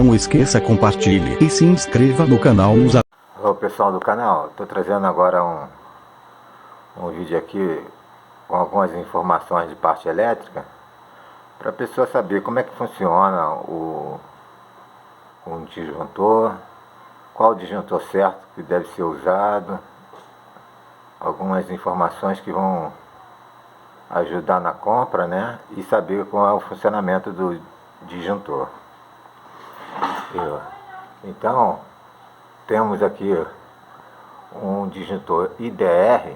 Não esqueça, compartilhe e se inscreva no canal. Olá pessoal do canal, estou trazendo agora um vídeo aqui com algumas informações de parte elétrica para a pessoa saber como é que funciona um disjuntor, qual o disjuntor certo que deve ser usado, algumas informações que vão ajudar na compra, né? E saber qual é o funcionamento do disjuntor. Então, temos aqui um disjuntor IDR.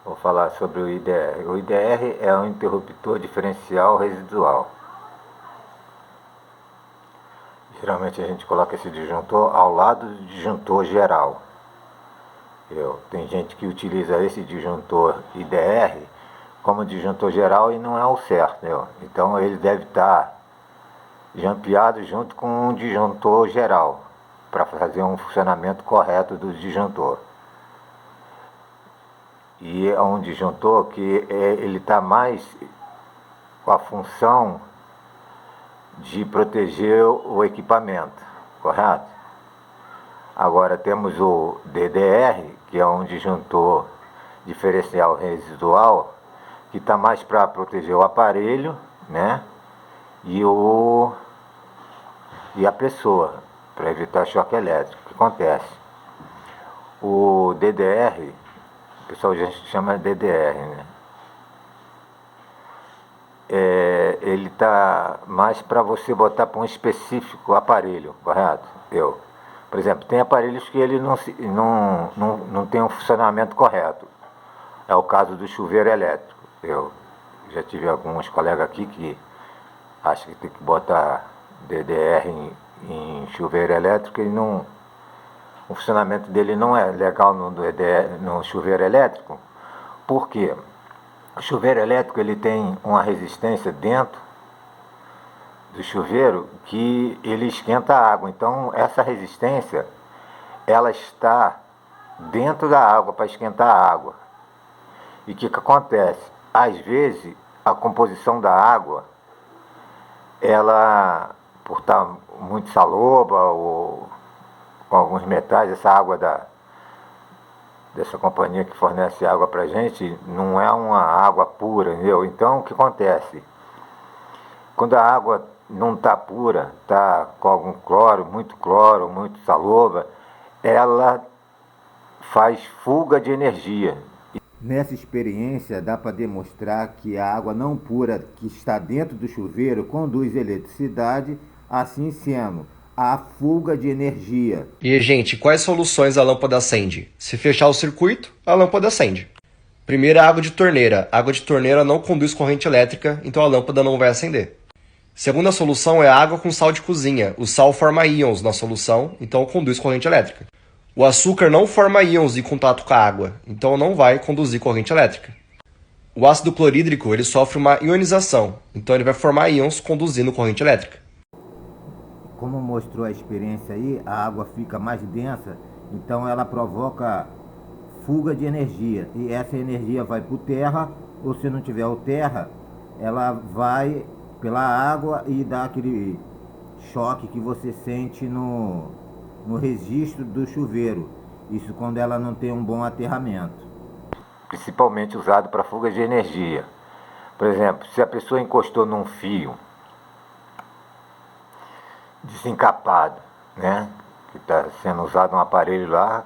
Vou falar sobre o IDR. O IDR é um interruptor diferencial residual. Geralmente a gente coloca esse disjuntor ao lado do disjuntor geral. Tem gente que utiliza esse disjuntor IDR como disjuntor geral e não é o certo. Então ele deve estar jampeado junto com um disjuntor geral para fazer um funcionamento correto do disjuntor. E é um disjuntor que ele está mais com a função de proteger o equipamento, correto? Agora temos o DDR, que é um disjuntor diferencial residual, que está mais para proteger o aparelho, né? E a pessoa, para evitar choque elétrico. O que acontece? O DDR, o pessoal já chama de DDR, né? Ele está mais para você botar para um específico aparelho, correto? Por exemplo, tem aparelhos que ele não tem um funcionamento correto. É o caso do chuveiro elétrico. Eu já tive alguns colegas aqui que acham que tem que botar DDR em chuveiro elétrico e o funcionamento dele não é legal no chuveiro elétrico. Por quê? O chuveiro elétrico ele tem uma resistência dentro do chuveiro que ele esquenta a água. Então essa resistência ela está dentro da água para esquentar a água. E o que acontece? Às vezes a composição da água, ela, por estar muito saloba ou com alguns metais, essa água dessa companhia que fornece água pra gente não é uma água pura, entendeu? Então o que acontece? Quando a água não está pura, está com algum cloro, muito saloba, ela faz fuga de energia. Nessa experiência dá para demonstrar que a água não pura que está dentro do chuveiro conduz eletricidade, assim sendo a fuga de energia. E, gente, quais soluções a lâmpada acende? Se fechar o circuito, a lâmpada acende. Primeiro, a água de torneira. A água de torneira não conduz corrente elétrica, então a lâmpada não vai acender. Segunda solução é a água com sal de cozinha. O sal forma íons na solução, então conduz corrente elétrica. O açúcar não forma íons em contato com a água, então não vai conduzir corrente elétrica. O ácido clorídrico ele sofre uma ionização, então ele vai formar íons conduzindo corrente elétrica. Como mostrou a experiência aí, a água fica mais densa, então ela provoca fuga de energia. E essa energia vai para o terra, ou se não tiver o terra, ela vai pela água e dá aquele choque que você sente no registro do chuveiro. Isso quando ela não tem um bom aterramento. Principalmente usado para fuga de energia. Por exemplo, se a pessoa encostou num fio desencapado, né? Que está sendo usado um aparelho lá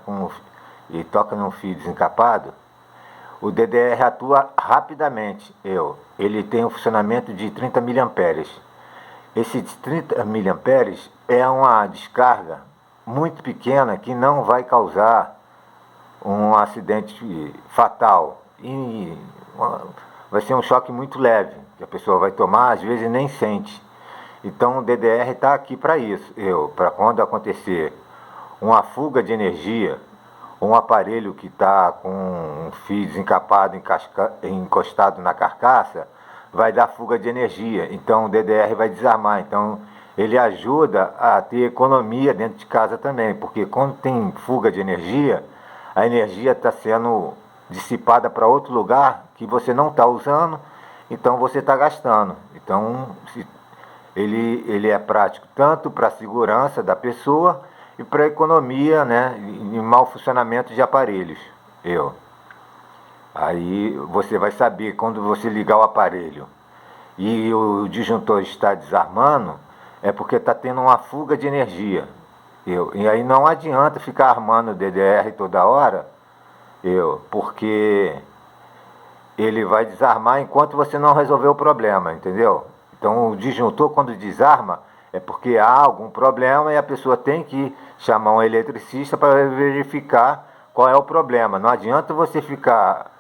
e toca num fio desencapado, o DDR atua rapidamente. Ele tem um funcionamento de 30 mA. Esses 30 mA é uma descarga muito pequena que não vai causar um acidente fatal. E vai ser um choque muito leve, que a pessoa vai tomar, às vezes nem sente. Então o DDR está aqui para isso, para quando acontecer uma fuga de energia, um aparelho que está com um fio desencapado encostado na carcaça, vai dar fuga de energia, então o DDR vai desarmar. Então ele ajuda a ter economia dentro de casa também, porque quando tem fuga de energia, a energia está sendo dissipada para outro lugar que você não está usando, então você está gastando. Então ele é prático tanto para a segurança da pessoa e para a economia, né, e mau funcionamento de aparelhos. Aí você vai saber quando você ligar o aparelho e o disjuntor está desarmando, é porque está tendo uma fuga de energia. E aí não adianta ficar armando o DDR toda hora, porque ele vai desarmar enquanto você não resolver o problema, entendeu? Então o disjuntor, quando desarma, é porque há algum problema e a pessoa tem que chamar um eletricista para verificar qual é o problema. Não adianta você ficar,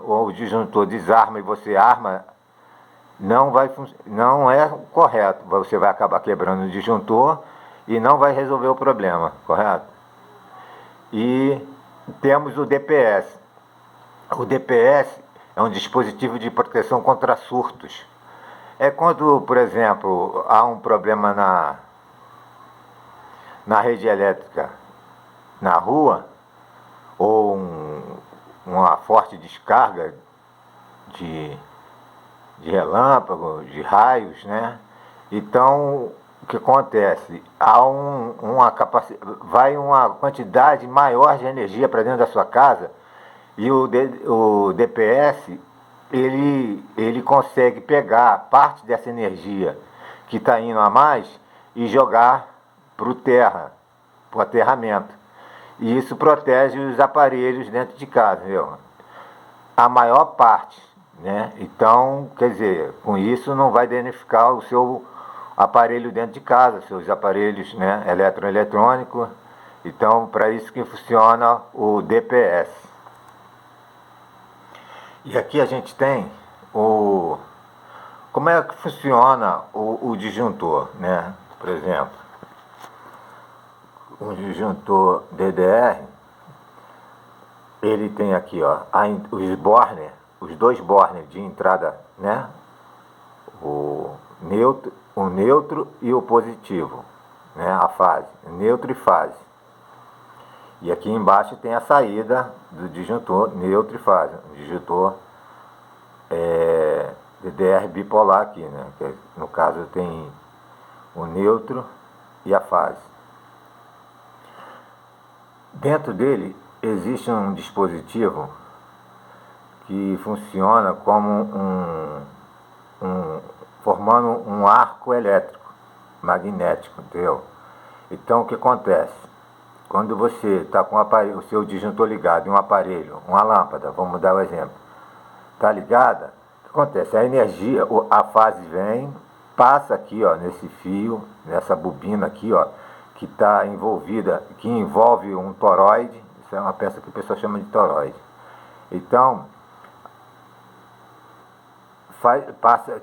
o disjuntor desarma e você arma, não é correto. Você vai acabar quebrando o disjuntor e não vai resolver o problema, correto? E temos o DPS. O DPS é um dispositivo de proteção contra surtos. É quando, por exemplo, há um problema na rede elétrica na rua, ou uma forte descarga de relâmpago, de raios, né? Então, o que acontece? Há vai uma quantidade maior de energia para dentro da sua casa, e o DPS ele consegue pegar parte dessa energia que está indo a mais e jogar para o aterramento. E isso protege os aparelhos dentro de casa, viu? A maior parte, né? Então, quer dizer, com isso não vai danificar o seu aparelho dentro de casa, seus aparelhos, né, eletroeletrônicos. Então, para isso que funciona o DPS. E aqui a gente tem como é que funciona o disjuntor, né? Por exemplo, um disjuntor DDR, ele tem aqui, ó, os dois bornes de entrada, né? O neutro e o positivo, né? A fase, neutro e fase. E aqui embaixo tem a saída do disjuntor neutro e fase. O disjuntor DDR bipolar aqui, né? Que no caso tem o neutro e a fase. Dentro dele existe um dispositivo que funciona como formando um arco elétrico magnético, entendeu? Então o que acontece? Quando você está com o seu disjuntor ligado em um aparelho, uma lâmpada, vamos dar o exemplo, está ligada, o que acontece? A energia, a fase vem, passa aqui, ó, nesse fio, nessa bobina aqui, ó, que está envolvida, que envolve um toroide. Isso é uma peça que o pessoal chama de toroide. Então,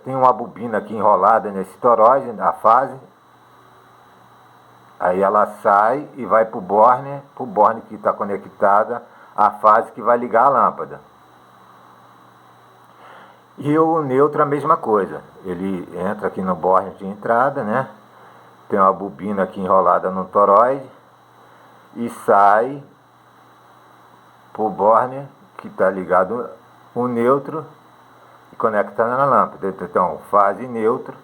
tem uma bobina aqui enrolada nesse toroide, na fase. Aí ela sai e vai para o borne que está conectada à fase que vai ligar a lâmpada. E o neutro a mesma coisa. Ele entra aqui no borne de entrada, né? Tem uma bobina aqui enrolada no toroide e sai para o borne que está ligado o neutro e conecta na lâmpada. Então, fase neutro,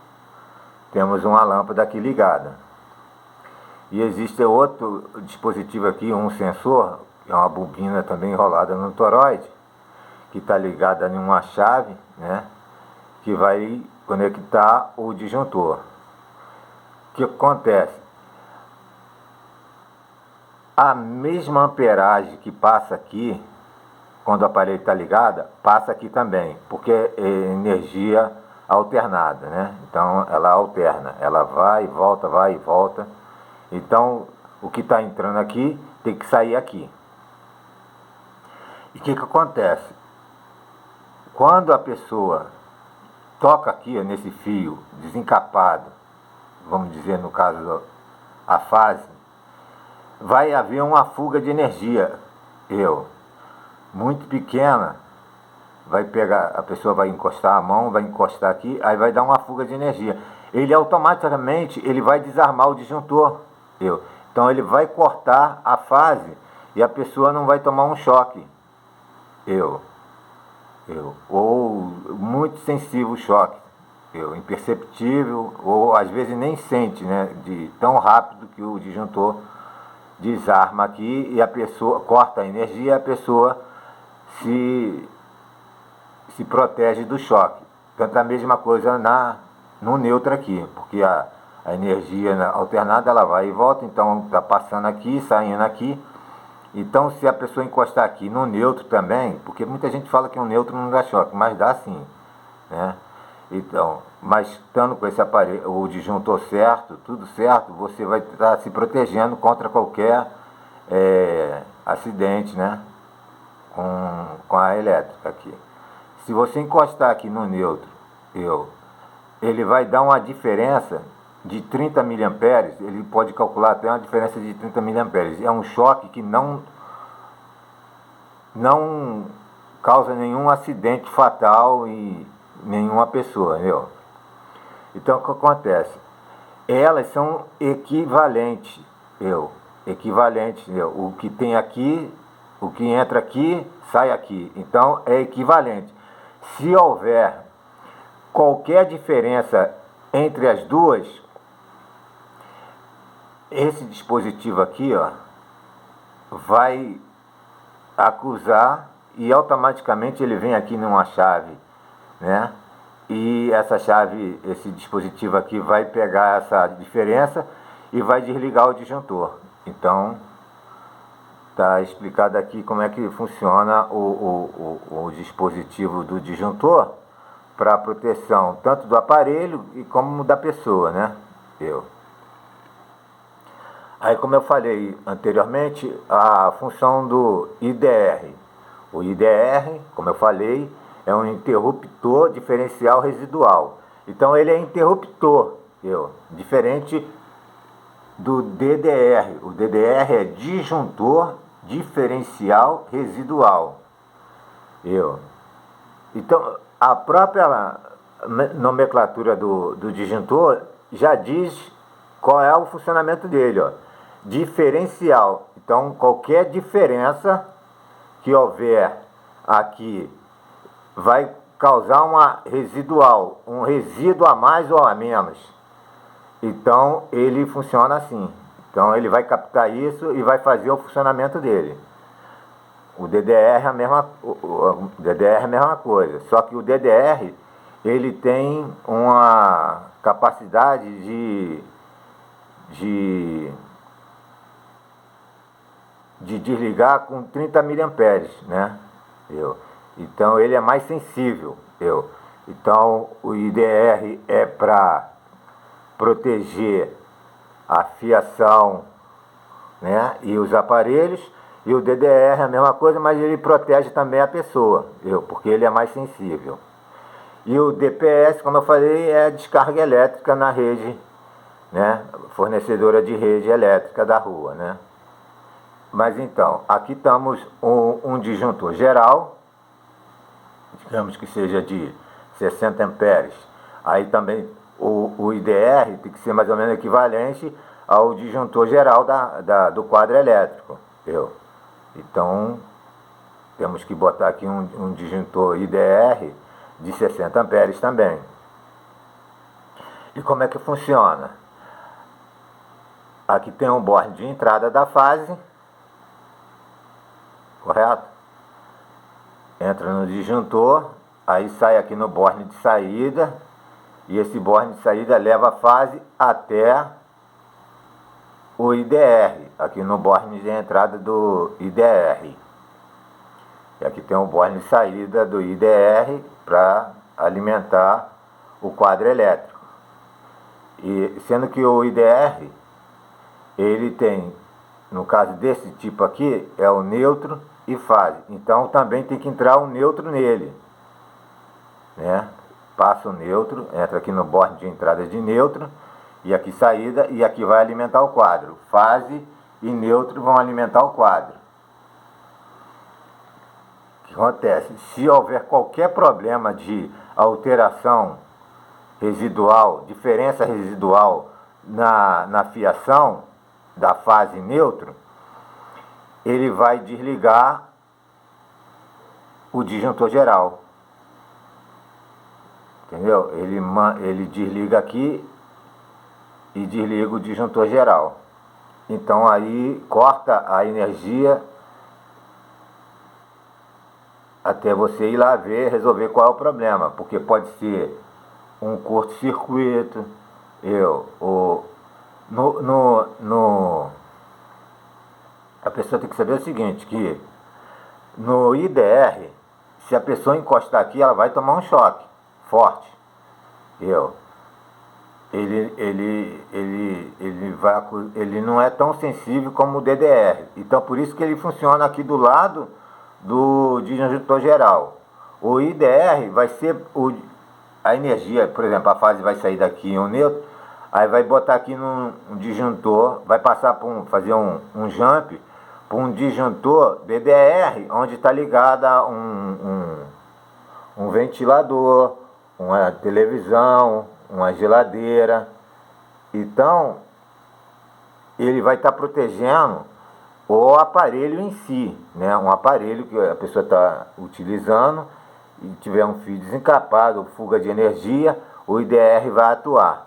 temos uma lâmpada aqui ligada. E existe outro dispositivo aqui, um sensor, que é uma bobina também enrolada no toroide, que está ligada em uma chave, né, que vai conectar o disjuntor. O que acontece? A mesma amperagem que passa aqui, quando o aparelho está ligado, passa aqui também, porque é energia alternada, né? Então ela alterna, ela vai e volta, vai e volta. Então, o que está entrando aqui tem que sair aqui. E o que acontece? Quando a pessoa toca aqui, ó, nesse fio desencapado, vamos dizer no caso a fase, vai haver uma fuga de energia, muito pequena. Vai pegar, a pessoa vai encostar a mão, vai encostar aqui, aí vai dar uma fuga de energia. Ele automaticamente vai desarmar o disjuntor. Então ele vai cortar a fase e a pessoa não vai tomar um choque. Ou muito sensível o choque. imperceptível, ou às vezes nem sente, né, de tão rápido que o disjuntor desarma aqui e a pessoa corta a energia e a pessoa se protege do choque. Tanto a mesma coisa no neutro aqui, porque a energia alternada ela vai e volta, então está passando aqui, saindo aqui. Então, se a pessoa encostar aqui no neutro também, porque muita gente fala que um neutro não dá choque, mas dá sim, né? Então, mas estando com esse aparelho, o disjuntor certo, tudo certo, você vai estar se protegendo contra qualquer acidente, né? Com a elétrica aqui. Se você encostar aqui no neutro, ele vai dar uma diferença de 30 miliamperes, ele pode calcular até uma diferença de 30 miliamperes. É um choque que não causa nenhum acidente fatal em nenhuma pessoa, entendeu? Então, o que acontece? Elas são equivalentes, entendeu? O que tem aqui, o que entra aqui, sai aqui. Então, é equivalente. Se houver qualquer diferença entre as duas, esse dispositivo aqui, vai acusar e automaticamente ele vem aqui numa chave, né? E essa chave, esse dispositivo aqui vai pegar essa diferença e vai desligar o disjuntor. Então, está explicado aqui como é que funciona o dispositivo do disjuntor para proteção tanto do aparelho e como da pessoa, né? Aí, como eu falei anteriormente, a função do IDR. O IDR, como eu falei, é um interruptor diferencial residual. Então, ele é interruptor, diferente do DDR. O DDR é disjuntor diferencial residual. Então, a própria nomenclatura do disjuntor já diz qual é o funcionamento dele, diferencial. Então, qualquer diferença que houver aqui vai causar uma residual, um resíduo a mais ou a menos. Então, ele funciona assim. Então, ele vai captar isso e vai fazer o funcionamento dele. O DDR é a mesma coisa, só que o DDR ele tem uma capacidade de desligar com 30 miliamperes, né? Então ele é mais sensível. Então o IDR é para proteger a fiação, né? E os aparelhos. E o DDR é a mesma coisa, mas ele protege também a pessoa, porque ele é mais sensível. E o DPS, como eu falei, é a descarga elétrica na rede, né? Fornecedora de rede elétrica da rua, né? Mas então, aqui estamos um disjuntor geral, digamos que seja de 60 amperes. Aí também o IDR tem que ser mais ou menos equivalente ao disjuntor geral do quadro elétrico, Então, temos que botar aqui um disjuntor IDR de 60 amperes também. E como é que funciona? Aqui tem um borne de entrada da fase, correto? Entra no disjuntor, aí sai aqui no borne de saída, e esse borne de saída leva a fase até o IDR, aqui no borne de entrada do IDR. E aqui tem um borne de saída do IDR para alimentar o quadro elétrico. E sendo que o IDR, ele tem, no caso desse tipo aqui, é o neutro e fase. Então também tem que entrar um neutro nele, né? Passa o neutro, entra aqui no borne de entrada de neutro, e aqui saída, e aqui vai alimentar o quadro. Fase e neutro vão alimentar o quadro. O que acontece? Se houver qualquer problema de alteração residual, diferença residual na fiação da fase neutro, ele vai desligar o disjuntor geral. entendeu? Ele desliga aqui e desliga o disjuntor geral. Então aí corta a energia até você ir lá ver, resolver qual é o problema, porque pode ser um curto-circuito, a pessoa tem que saber o seguinte, que no IDR, se a pessoa encostar aqui, ela vai tomar um choque forte. Ele não é tão sensível como o DDR. Então por isso que ele funciona aqui do lado do disjuntor geral. O IDR vai ser a energia, por exemplo, a fase vai sair daqui em um neutro, aí vai botar aqui num disjuntor, vai passar por fazer um jump para um disjuntor DDR, onde está ligada um ventilador, uma televisão, uma geladeira. Então, ele vai estar protegendo o aparelho em si, né? Um aparelho que a pessoa está utilizando e tiver um fio desencapado, fuga de energia, o IDR vai atuar,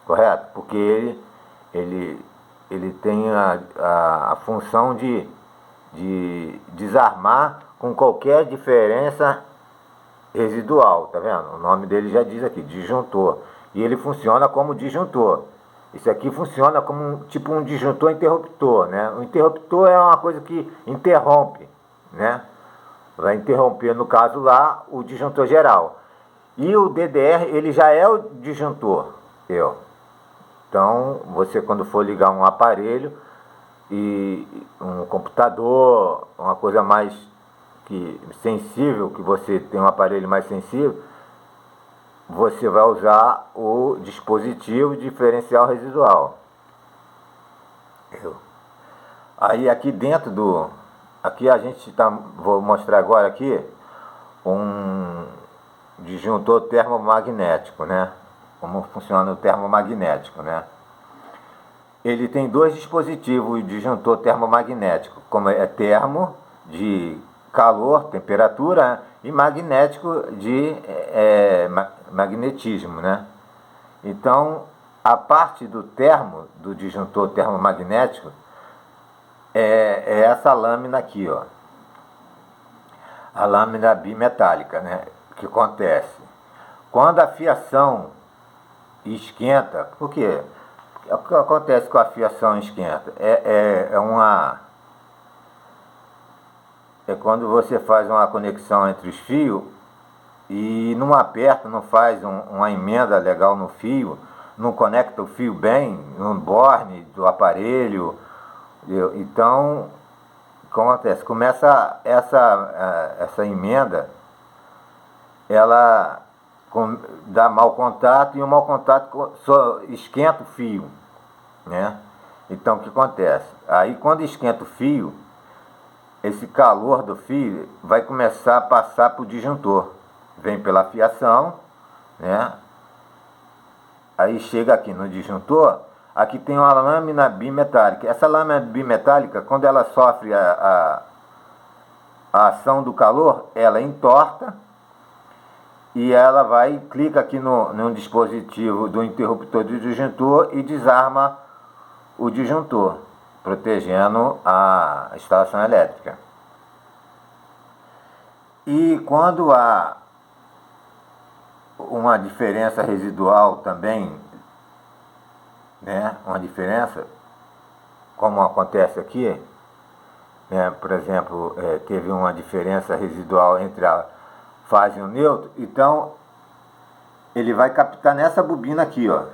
correto? Porque ele tem a função de desarmar com qualquer diferença residual, tá vendo? O nome dele já diz aqui, disjuntor. E ele funciona como disjuntor. Isso aqui funciona como tipo um disjuntor interruptor, né? O interruptor é uma coisa que interrompe, né? Vai interromper, no caso lá, o disjuntor geral. E o DDR, ele já é o disjuntor. Então, você quando for ligar um aparelho e um computador, uma coisa mais sensível, que você tem um aparelho mais sensível, você vai usar o dispositivo diferencial residual. Aí aqui dentro aqui a gente vou mostrar agora aqui um disjuntor termomagnético, né? Como funciona o termomagnético, né? Ele tem dois dispositivos, o disjuntor termomagnético, como é termo, de calor, temperatura, e magnético de magnetismo, né? Então, a parte do do disjuntor termomagnético, é essa lâmina aqui, ó. A lâmina bimetálica, né? O que acontece? Quando a fiação esquenta, por quê? O que acontece com a fiação esquenta? É quando você faz uma conexão entre os fios e não aperta, não faz uma emenda legal no fio, não conecta o fio bem no borne do aparelho. Então, o que acontece? Começa essa emenda, ela dá mau contato, e o mau contato só esquenta o fio, né? Então, o que acontece? Aí, quando esquenta o fio, esse calor do fio vai começar a passar para o disjuntor. Vem pela fiação, né? Aí chega aqui no disjuntor, aqui tem uma lâmina bimetálica. Essa lâmina bimetálica, quando ela sofre a ação do calor, ela entorta e ela clica aqui num dispositivo do interruptor do disjuntor e desarma o disjuntor, protegendo a instalação elétrica. E quando há uma diferença residual também, né, uma diferença, como acontece aqui, né, por exemplo, teve uma diferença residual entre a fase e o neutro, então ele vai captar nessa bobina aqui, ó.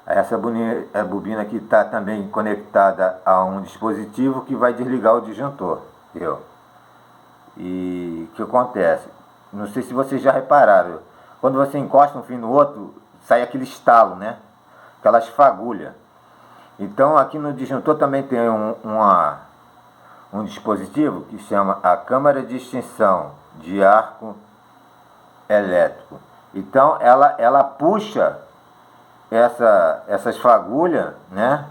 Essa bobina aqui está também conectada a um dispositivo que vai desligar o disjuntor, entendeu? E o que acontece? Não sei se vocês já repararam, quando você encosta um fio no outro, sai aquele estalo, né? Aquelas fagulhas. Então aqui no disjuntor também tem um dispositivo que chama a câmara de extinção de arco elétrico. Então ela puxa essas fagulhas, né?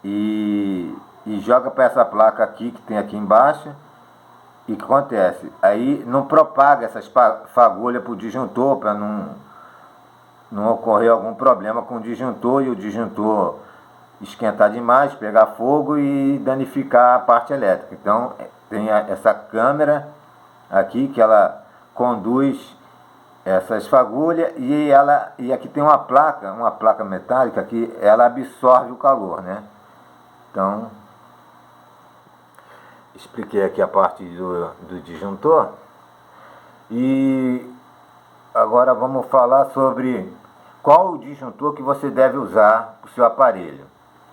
E joga para essa placa aqui que tem aqui embaixo, E o que acontece? Aí não propaga essas fagulhas para o disjuntor, para não ocorrer algum problema com o disjuntor e o disjuntor esquentar demais, pegar fogo e danificar a parte elétrica. Então tem essa câmera aqui que ela conduz essas fagulhas e aqui tem uma placa metálica que ela absorve o calor, né? Então expliquei aqui a parte do disjuntor e agora vamos falar sobre qual o disjuntor que você deve usar para o seu aparelho.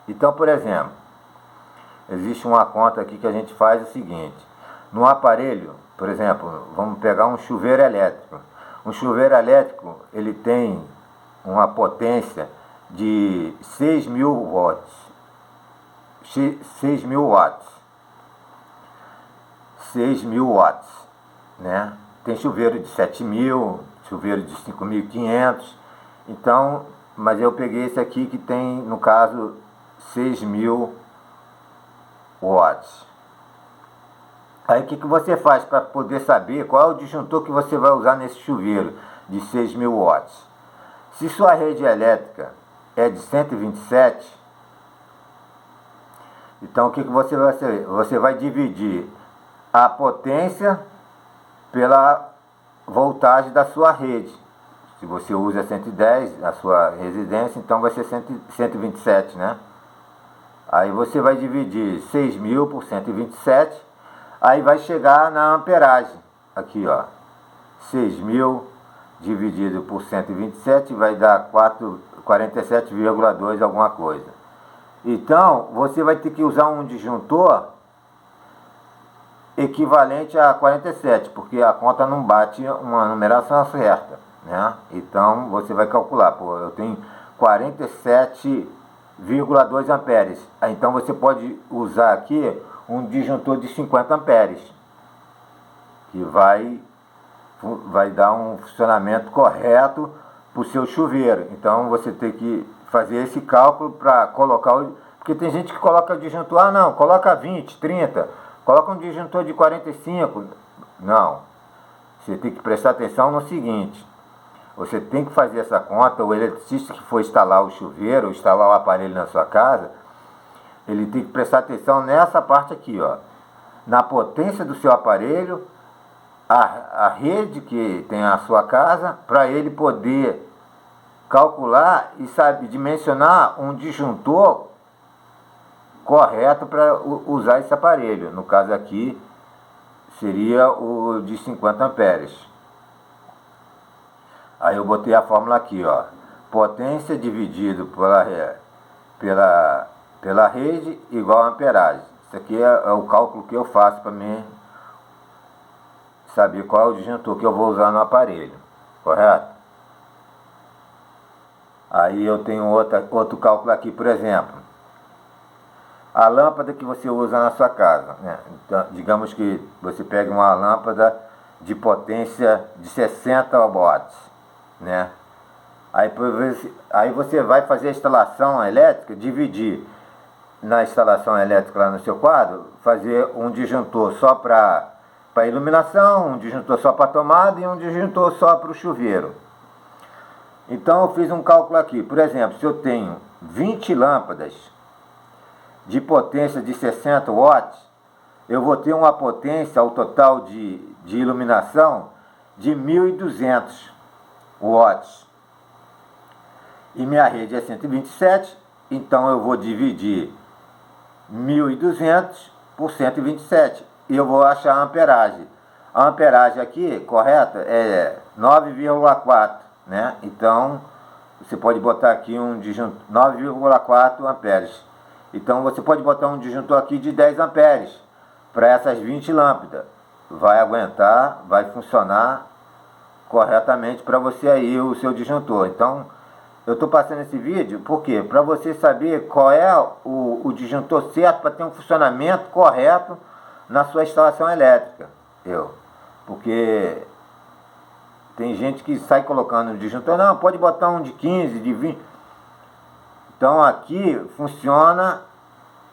Então, por exemplo, existe uma conta aqui que a gente faz o seguinte: no aparelho, por exemplo, vamos pegar um chuveiro elétrico. Um chuveiro elétrico, ele tem uma potência de 6.000 watts. 6.000 watts. 6.000 watts, né? Tem chuveiro de 7.000, chuveiro de 5.500. Então, mas eu peguei esse aqui que tem, no caso, 6.000 watts. Aí o que você faz para poder saber qual é o disjuntor que você vai usar nesse chuveiro de 6.000 watts? Se sua rede elétrica é de 127, então o que você vai fazer? Você vai dividir a potência pela voltagem da sua rede. Se você usa 110 na sua residência, então vai ser 127, né? Aí você vai dividir 6.000 por 127, aí vai chegar na amperagem. Aqui, ó, 6.000 dividido por 127 vai dar 47,2 alguma coisa. Então, você vai ter que usar um disjuntor equivalente a 47, porque a conta não bate uma numeração certa, né? Então, você vai calcular, pô, eu tenho 47,2 amperes. Então, você pode usar aqui um disjuntor de 50 amperes, que vai dar um funcionamento correto para o seu chuveiro. Então, você tem que fazer esse cálculo para colocar porque tem gente que coloca o disjuntor, não, coloca 20, 30, coloca um disjuntor de 45. Não, você tem que prestar atenção no seguinte: você tem que fazer essa conta. O eletricista que for instalar o chuveiro, instalar o aparelho na sua casa, ele tem que prestar atenção nessa parte aqui, ó, na potência do seu aparelho, a rede que tem a sua casa, para ele poder calcular e sabe dimensionar um disjuntor correto para usar esse aparelho. No caso aqui seria o de 50 amperes. Aí eu botei a fórmula aqui, ó, potência dividido pela rede igual a amperagem. Isso aqui é o cálculo que eu faço para mim saber qual é o disjuntor que eu vou usar no aparelho, correto? Aí eu tenho outro cálculo aqui, por exemplo, a lâmpada que você usa na sua casa, né? Então, digamos que você pega uma lâmpada de potência de 60 watts, né? Aí você vai fazer a instalação elétrica, dividir na instalação elétrica lá no seu quadro, fazer um disjuntor só para iluminação, um disjuntor só para tomada e um disjuntor só para o chuveiro. Então eu fiz um cálculo aqui. Por exemplo, se eu tenho 20 lâmpadas de potência de 60 watts, eu vou ter uma potência ao total de iluminação de 1.200 watts. E minha rede é 127, então eu vou dividir 1.200 por 127 e eu vou achar a amperagem. A amperagem aqui, correta, é 9,4, né? Então, você pode botar aqui um disjuntor 9,4 amperes. Então, você pode botar um disjuntor aqui de 10 amperes para essas 20 lâmpadas. Vai aguentar, vai funcionar corretamente para você aí o seu disjuntor. Então, eu estou passando esse vídeo, por quê? Para você saber qual é o disjuntor certo para ter um funcionamento correto na sua instalação elétrica. Porque tem gente que sai colocando o disjuntor, não, pode botar um de 15, de 20. Então aqui funciona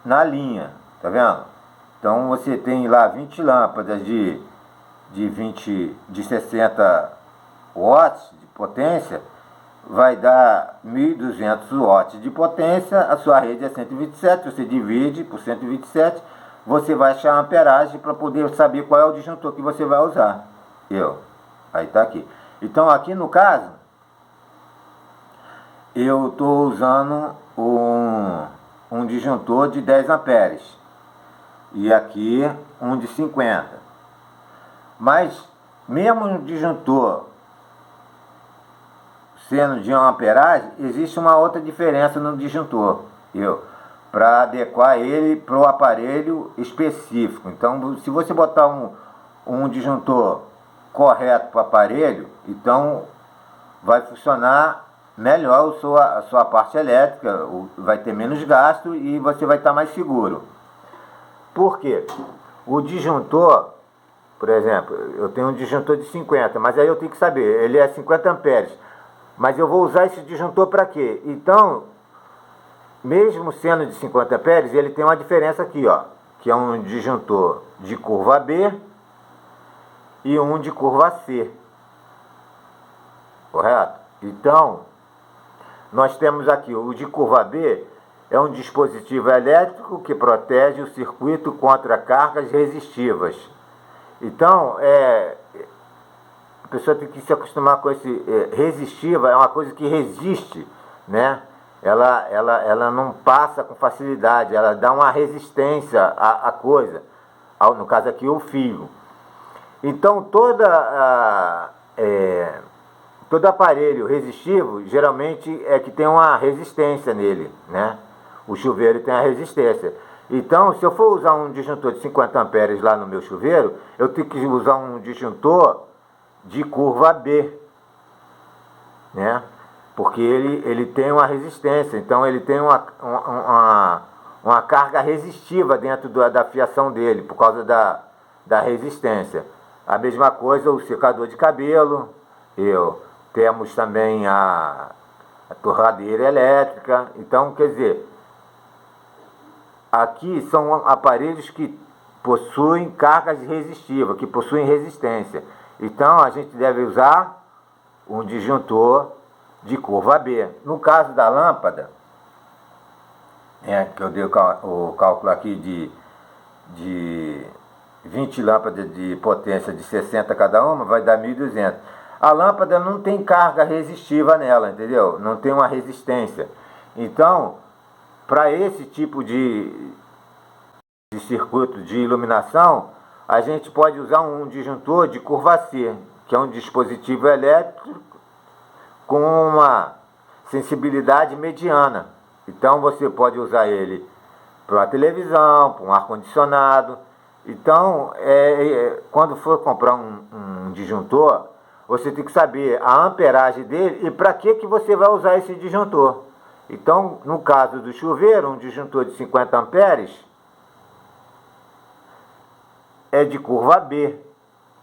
na linha, tá vendo? Então você tem lá 20 lâmpadas de 60 watts de potência, vai dar 1.200 watts de potência, a sua rede é 127, você divide por 127, você vai achar a amperagem para poder saber qual é o disjuntor que você vai usar. Aí está aqui. Então aqui no caso, eu estou usando um disjuntor de 10 amperes. E aqui um de 50. Mas mesmo um disjuntor sendo de 1 amperagem, existe uma outra diferença no disjuntor, para adequar ele para o aparelho específico. Então, se você botar um disjuntor correto para o aparelho, então vai funcionar melhor a sua parte elétrica, vai ter menos gasto e você vai estar mais seguro. Por quê? O disjuntor, por exemplo, eu tenho um disjuntor de 50, mas aí eu tenho que saber, ele é 50 amperes. Mas eu vou usar esse disjuntor para quê? Então, mesmo sendo de 50 amperes, ele tem uma diferença aqui, que é um disjuntor de curva B e um de curva C. Correto? Então, nós temos aqui o de curva B, é um dispositivo elétrico que protege o circuito contra cargas resistivas. Então, a pessoa tem que se acostumar com esse resistiva, é uma coisa que resiste, né? Ela não passa com facilidade, ela dá uma resistência à coisa, no caso aqui o fio. Então todo aparelho resistivo geralmente é que tem uma resistência nele, né? O chuveiro tem a resistência. Então, se eu for usar um disjuntor de 50 amperes lá no meu chuveiro, eu tenho que usar um disjuntor de curva B, né? Porque ele tem uma resistência, então ele tem uma carga resistiva dentro da fiação dele, por causa da resistência. A mesma coisa o secador de cabelo, temos também a torradeira elétrica. Então, quer dizer, aqui são aparelhos que possuem cargas resistivas, que possuem resistência. Então, a gente deve usar um disjuntor de curva B. No caso da lâmpada, que eu dei o cálculo aqui de 20 lâmpadas de potência de 60 cada uma, vai dar 1.200. A lâmpada não tem carga resistiva nela, entendeu? Não tem uma resistência. Então, para esse tipo de circuito de iluminação, a gente pode usar um disjuntor de curva C, que é um dispositivo elétrico com uma sensibilidade mediana. Então você pode usar ele para uma televisão, para um ar-condicionado. Então, quando for comprar um disjuntor, você tem que saber a amperagem dele e para que você vai usar esse disjuntor. Então, no caso do chuveiro, um disjuntor de 50 amperes é de curva B,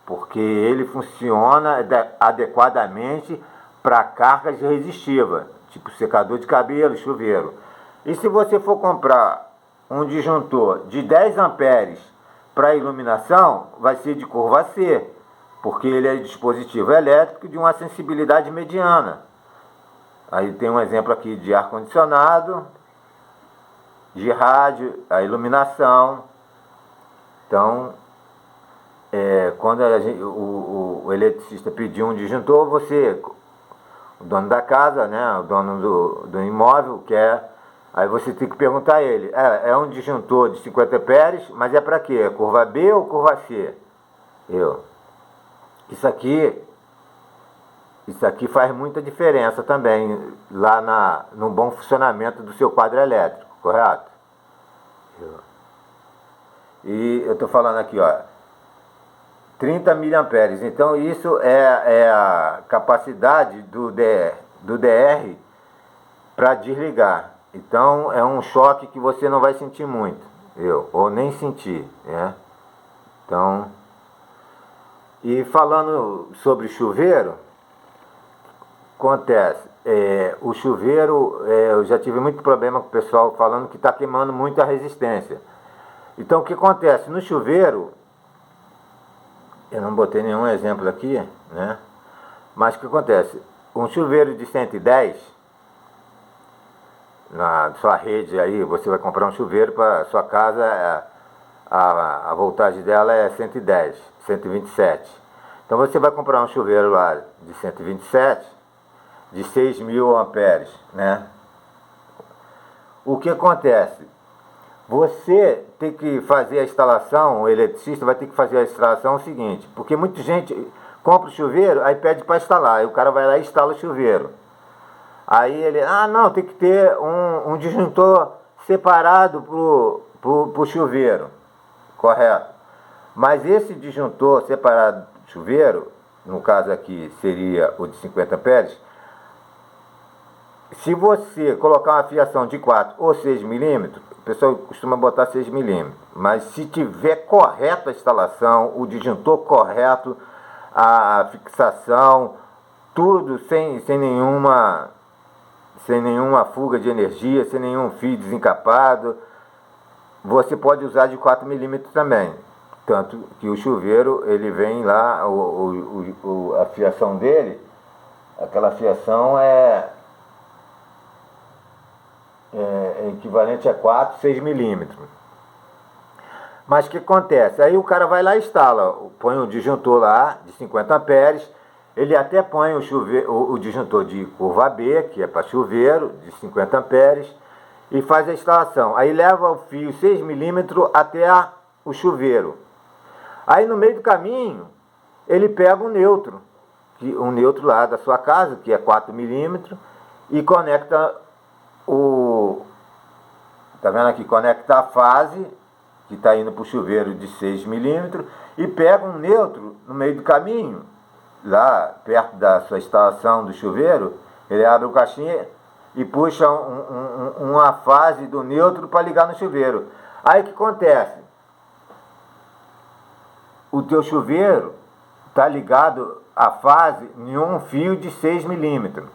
porque ele funciona adequadamente para cargas resistivas, tipo secador de cabelo, chuveiro. E se você for comprar um disjuntor de 10 amperes para iluminação, vai ser de curva C, porque ele é dispositivo elétrico de uma sensibilidade mediana. Aí tem um exemplo aqui de ar-condicionado, de rádio, a iluminação. Então, quando o eletricista pedir um disjuntor, o dono da casa, né, o dono do imóvel, aí você tem que perguntar a ele, é um disjuntor de 50 amperes, mas é para quê? É curva B ou curva C? Isso aqui faz muita diferença também lá no bom funcionamento do seu quadro elétrico, correto? E eu estou falando aqui, 30 miliamperes. Então isso é a capacidade do DR para desligar. Então é um choque que você não vai sentir muito, ou nem sentir, né? Então, e falando sobre chuveiro, acontece, o chuveiro, eu já tive muito problema com o pessoal falando que está queimando muito a resistência. Então o que acontece? No chuveiro, eu não botei nenhum exemplo aqui, né? Mas o que acontece? Um chuveiro de 110, na sua rede aí, você vai comprar um chuveiro para sua casa, a voltagem dela é 110, 127. Então você vai comprar um chuveiro lá de 127, de 6.000 amperes, né? O que acontece? Você tem que fazer a instalação, o eletricista vai ter que fazer a instalação seguinte, porque muita gente compra o chuveiro, aí pede para instalar, aí o cara vai lá e instala o chuveiro. Aí ele, não, tem que ter um disjuntor separado pro chuveiro, correto. Mas esse disjuntor separado do chuveiro, no caso aqui seria o de 50 amperes, se você colocar uma fiação de 4 ou 6 milímetros, o pessoal costuma botar 6 milímetros, mas se tiver correta a instalação, o disjuntor correto, a fixação, tudo sem nenhuma fuga de energia, sem nenhum fio desencapado, você pode usar de 4 milímetros também. Tanto que o chuveiro, ele vem lá, a fiação dele, aquela fiação é equivalente a 4, 6 milímetros. Mas o que acontece? Aí o cara vai lá e instala, põe o disjuntor lá de 50 amperes, ele até põe o disjuntor de curva B, que é para chuveiro, de 50 amperes, e faz a instalação. Aí leva o fio 6 milímetros até o chuveiro. Aí no meio do caminho, ele pega um neutro lá da sua casa, que é 4 milímetros, e conecta tá vendo aqui? Conecta a fase, que está indo para o chuveiro de 6 milímetros, e pega um neutro no meio do caminho, lá perto da sua instalação do chuveiro, ele abre o caixinha e puxa uma fase do neutro para ligar no chuveiro. Aí o que acontece? O teu chuveiro está ligado à fase em um fio de 6 milímetros.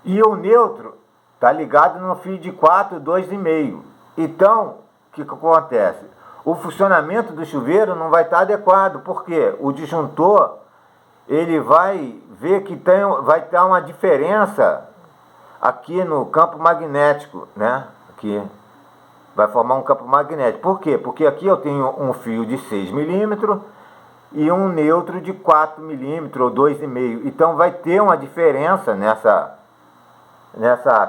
E o neutro está ligado num fio de 4, 2,5. Então, o que acontece? O funcionamento do chuveiro não vai estar adequado, porque o disjuntor, ele vai ver que vai ter uma diferença aqui no campo magnético, né? Aqui vai formar um campo magnético. Por quê? Porque aqui eu tenho um fio de 6 milímetros e um neutro de 4 milímetros ou 2,5. Então vai ter uma diferença nessa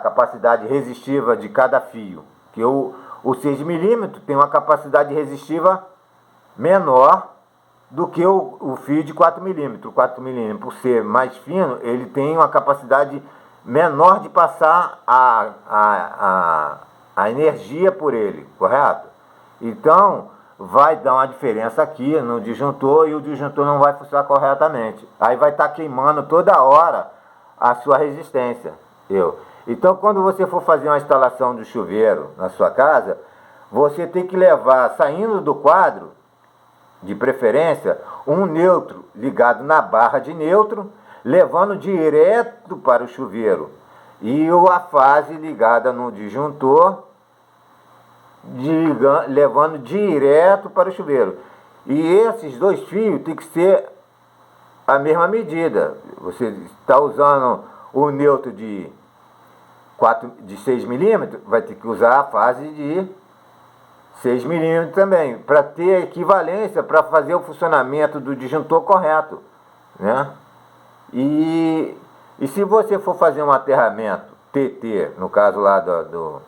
capacidade resistiva de cada fio. Que o 6 milímetros tem uma capacidade resistiva menor do que o fio de 4 milímetros. O 4 milímetros, por ser mais fino, ele tem uma capacidade menor de passar a energia por ele, correto? Então, vai dar uma diferença aqui no disjuntor e o disjuntor não vai funcionar corretamente. Aí vai estar queimando toda hora a sua resistência. Então, quando você for fazer uma instalação de chuveiro na sua casa, você tem que levar, saindo do quadro, de preferência, um neutro ligado na barra de neutro, levando direto para o chuveiro. E a fase ligada no disjuntor, levando direto para o chuveiro. E esses dois fios tem que ser a mesma medida. Você está usando o neutro de 6 milímetros, vai ter que usar a fase de 6 milímetros também, para ter equivalência, para fazer o funcionamento do disjuntor correto, né? E se você for fazer um aterramento TT, no caso lá do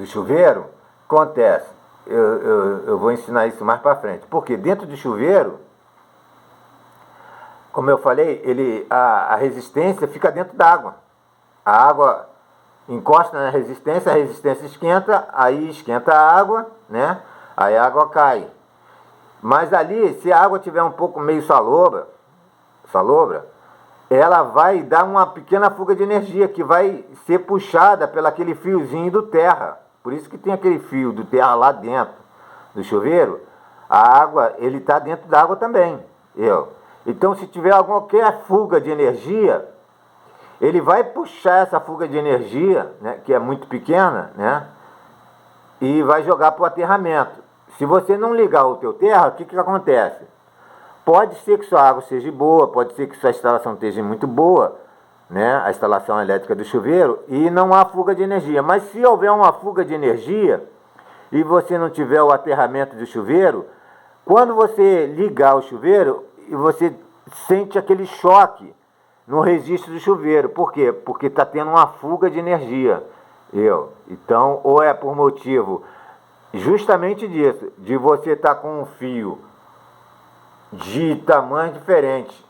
chuveiro, acontece, eu vou ensinar isso mais para frente, porque dentro do chuveiro, como eu falei, a resistência fica dentro d'água. A água encosta na resistência, a resistência esquenta, aí esquenta a água, né? Aí a água cai. Mas ali, se a água tiver um pouco meio salobra, ela vai dar uma pequena fuga de energia que vai ser puxada pelo aquele fiozinho do terra. Por isso que tem aquele fio do terra lá dentro do chuveiro. A água, ele está dentro da água também. Então, se tiver qualquer fuga de energia, ele vai puxar essa fuga de energia, né, que é muito pequena, né, e vai jogar para o aterramento. Se você não ligar o teu terra, o que acontece? Pode ser que sua água seja boa, pode ser que sua instalação esteja muito boa, né? A instalação elétrica do chuveiro, e não há fuga de energia. Mas se houver uma fuga de energia e você não tiver o aterramento do chuveiro, quando você ligar o chuveiro, você sente aquele choque no registro do chuveiro. Por quê? Porque está tendo uma fuga de energia. Então, ou é por motivo justamente disso, de você estar com um fio de tamanho diferente.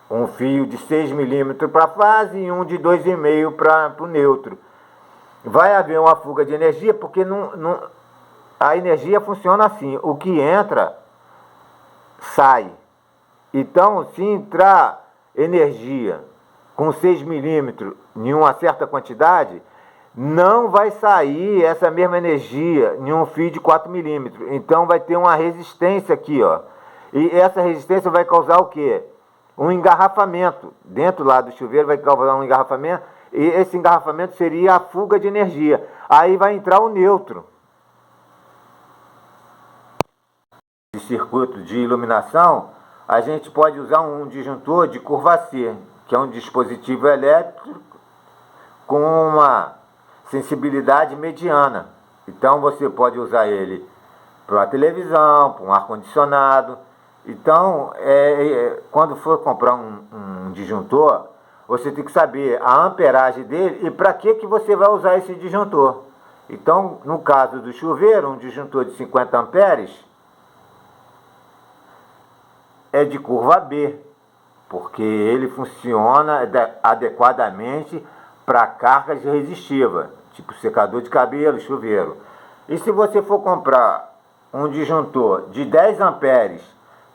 Um fio de 6 milímetros para a fase e um de 2,5 para o neutro. Vai haver uma fuga de energia, porque a energia funciona assim: o que entra, sai. Então, se entrar energia com 6 milímetros em uma certa quantidade, não vai sair essa mesma energia em um fio de 4 milímetros. Então, vai ter uma resistência aqui, ó. E essa resistência vai causar o quê? Um engarrafamento. Dentro lá do chuveiro vai causar um engarrafamento, e esse engarrafamento seria a fuga de energia. Aí vai entrar o neutro. De circuito de iluminação, a gente pode usar um disjuntor de curva C, que é um dispositivo elétrico com uma sensibilidade mediana. Então você pode usar ele para uma televisão, para um ar-condicionado. Então, quando for comprar um disjuntor, você tem que saber a amperagem dele e para que você vai usar esse disjuntor. Então, no caso do chuveiro, um disjuntor de 50 amperes é de curva B, porque ele funciona adequadamente para cargas resistivas, tipo secador de cabelo, chuveiro. E se você for comprar um disjuntor de 10 amperes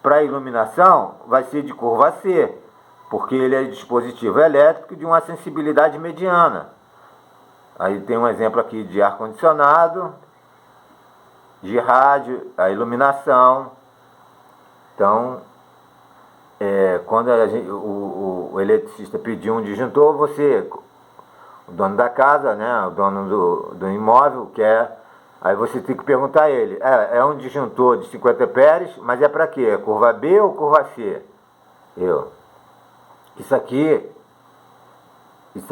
para iluminação, vai ser de curva C, porque ele é dispositivo elétrico de uma sensibilidade mediana. Aí tem um exemplo aqui de ar-condicionado, de rádio, a iluminação. Então, quando o eletricista pedir um disjuntor, o dono da casa, né, o dono do imóvel, aí você tem que perguntar a ele, é um disjuntor de 50 amperes, mas é para quê? Curva B ou curva C? Isso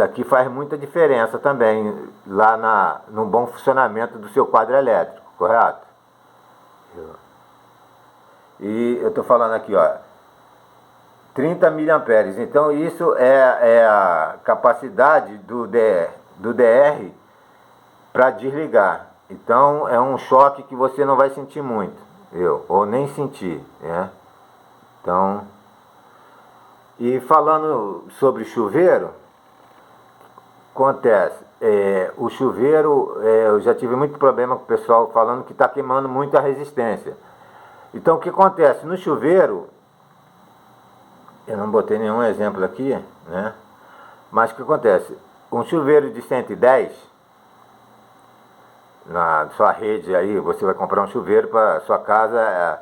aqui faz muita diferença também lá no bom funcionamento do seu quadro elétrico, correto? E eu estou falando aqui, ó, 30 miliamperes. Então isso é a capacidade do DR para desligar. Então é um choque que você não vai sentir muito, ou nem sentir, né? Então, e falando sobre chuveiro, acontece, o chuveiro, eu já tive muito problema com o pessoal falando que está queimando muito a resistência. Então o que acontece? No chuveiro, eu não botei nenhum exemplo aqui, né? Mas o que acontece? Um chuveiro de 110, na sua rede aí, você vai comprar um chuveiro para sua casa,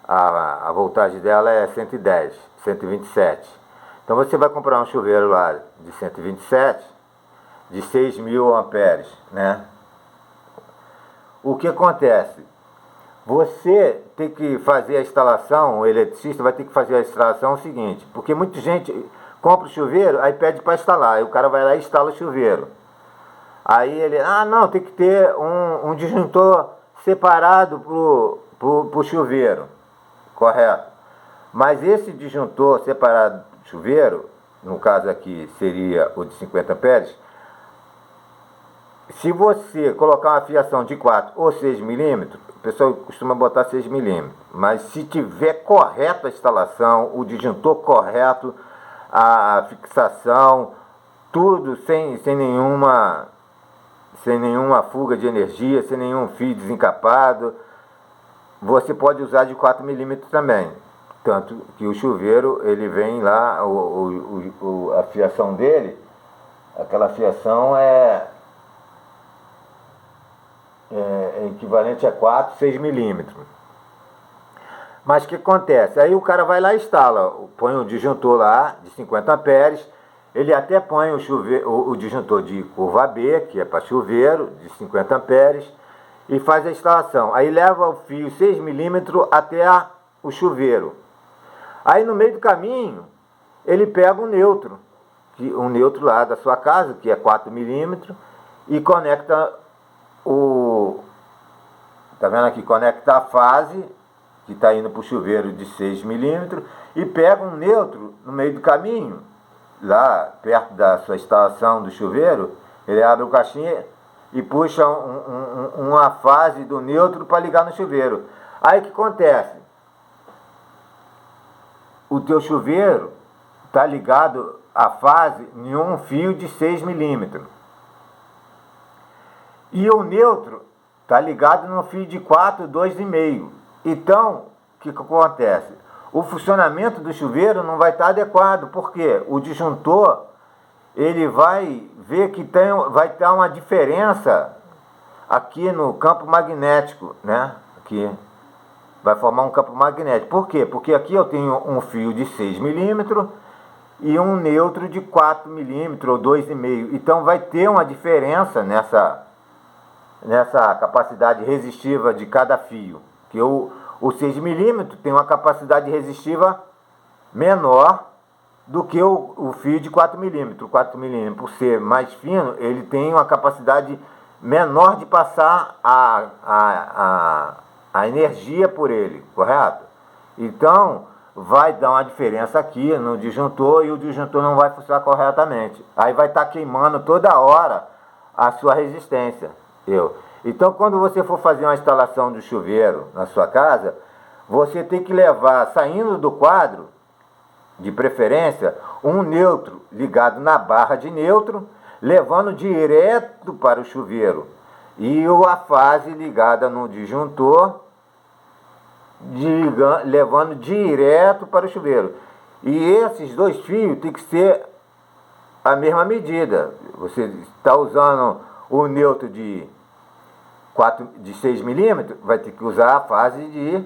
a voltagem dela é 110, 127. Então você vai comprar um chuveiro lá de 127, de 6.000 amperes, né? O que acontece? Você tem que fazer a instalação, o eletricista vai ter que fazer a instalação seguinte, porque muita gente compra o chuveiro, aí pede para instalar, aí o cara vai lá e instala o chuveiro. Aí ele, não, tem que ter um disjuntor separado pro chuveiro, correto? Mas esse disjuntor separado do chuveiro, no caso aqui seria o de 50 amperes, se você colocar uma fiação de 4 ou 6 milímetros, o pessoal costuma botar 6 milímetros, mas se tiver correta a instalação, o disjuntor correto, a fixação, tudo sem nenhuma fuga de energia, sem nenhum fio desencapado, você pode usar de 4 milímetros também. Tanto que o chuveiro, ele vem lá, a fiação dele, aquela fiação é equivalente a 4, 6 milímetros. Mas o que acontece? Aí o cara vai lá e instala, põe um disjuntor lá de 50 amperes ele até põe o disjuntor de curva B, que é para chuveiro, de 50 amperes, e faz a instalação. Aí leva o fio 6 milímetros até o chuveiro. Aí no meio do caminho, ele pega um neutro lá da sua casa, que é 4 milímetros, e conecta tá vendo aqui? Conecta a fase, que está indo para o chuveiro de 6 milímetros, e pega um neutro no meio do caminho, lá perto da sua instalação do chuveiro, ele abre o caixinha e puxa uma fase do neutro para ligar no chuveiro. Aí o que acontece? O teu chuveiro está ligado à fase em um fio de 6 milímetros. E o neutro está ligado num fio de 4, 2,5. Então, o que acontece? O funcionamento do chuveiro não vai estar adequado, porque o disjuntor ele vai ver que vai ter uma diferença aqui no campo magnético, né? Aqui vai formar um campo magnético. Por quê? Porque aqui eu tenho um fio de 6 milímetros e um neutro de 4 milímetros ou 2,5. Então vai ter uma diferença nessa capacidade resistiva de cada fio. Que o 6 milímetros tem uma capacidade resistiva menor do que o fio de 4 milímetros. O 4 milímetros, por ser mais fino, ele tem uma capacidade menor de passar a energia por ele, correto? Então, vai dar uma diferença aqui no disjuntor e o disjuntor não vai funcionar corretamente. Aí vai estar queimando toda hora a sua resistência. Então, quando você for fazer uma instalação de chuveiro na sua casa, você tem que levar, saindo do quadro, de preferência, um neutro ligado na barra de neutro, levando direto para o chuveiro. E a fase ligada no disjuntor, levando direto para o chuveiro. E esses dois fios tem que ser a mesma medida. Você está usando o neutro de 6 milímetros, vai ter que usar a fase de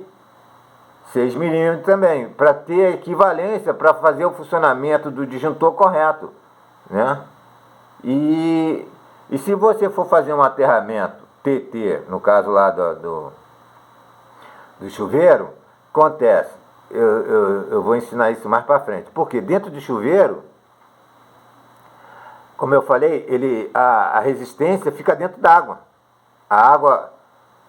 6 milímetros também, para ter equivalência, para fazer o funcionamento do disjuntor correto, né? E se você for fazer um aterramento TT, no caso lá do chuveiro, acontece, eu vou ensinar isso mais para frente, porque dentro do chuveiro, como eu falei, a resistência fica dentro d'água. A água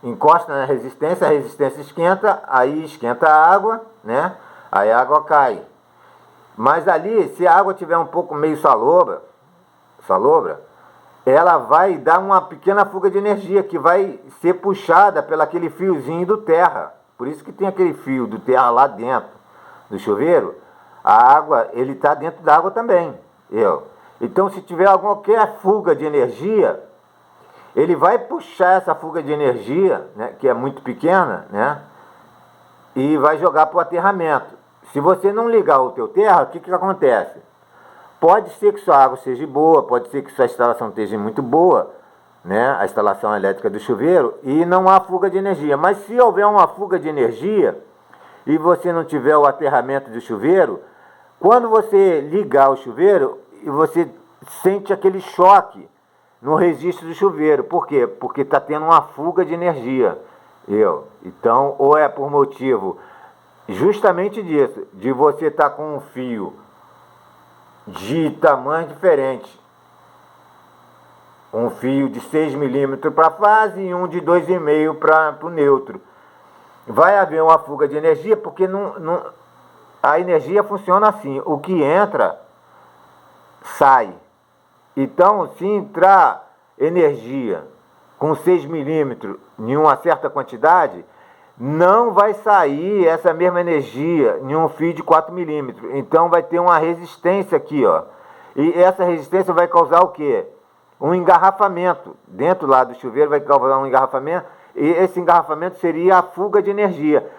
encosta na resistência, a resistência esquenta, aí esquenta a água, né? Aí a água cai. Mas ali, se a água tiver um pouco meio salobra, ela vai dar uma pequena fuga de energia que vai ser puxada pelo aquele fiozinho do terra. Por isso que tem aquele fio do terra lá dentro do chuveiro. A água, ele está dentro da água também. Então, se tiver qualquer fuga de energia, ele vai puxar essa fuga de energia, né, que é muito pequena, né, e vai jogar para o aterramento. Se você não ligar o teu terra, o que acontece? Pode ser que sua água seja boa, pode ser que sua instalação esteja muito boa, né, a instalação elétrica do chuveiro, e não há fuga de energia. Mas se houver uma fuga de energia e você não tiver o aterramento do chuveiro, quando você ligar o chuveiro, você sente aquele choque no registro do chuveiro. Por quê? Porque está tendo uma fuga de energia. Então, ou é por motivo justamente disso, de você estar com um fio de tamanho diferente. Um fio de 6 milímetros para a fase e um de 2,5 para o neutro. Vai haver uma fuga de energia, porque a energia funciona assim. O que entra, sai. Então, se entrar energia com 6 milímetros em uma certa quantidade, não vai sair essa mesma energia em um fio de 4 milímetros. Então, vai ter uma resistência aqui, ó. E essa resistência vai causar o quê? Um engarrafamento. Dentro lá do chuveiro vai causar um engarrafamento. E esse engarrafamento seria a fuga de energia.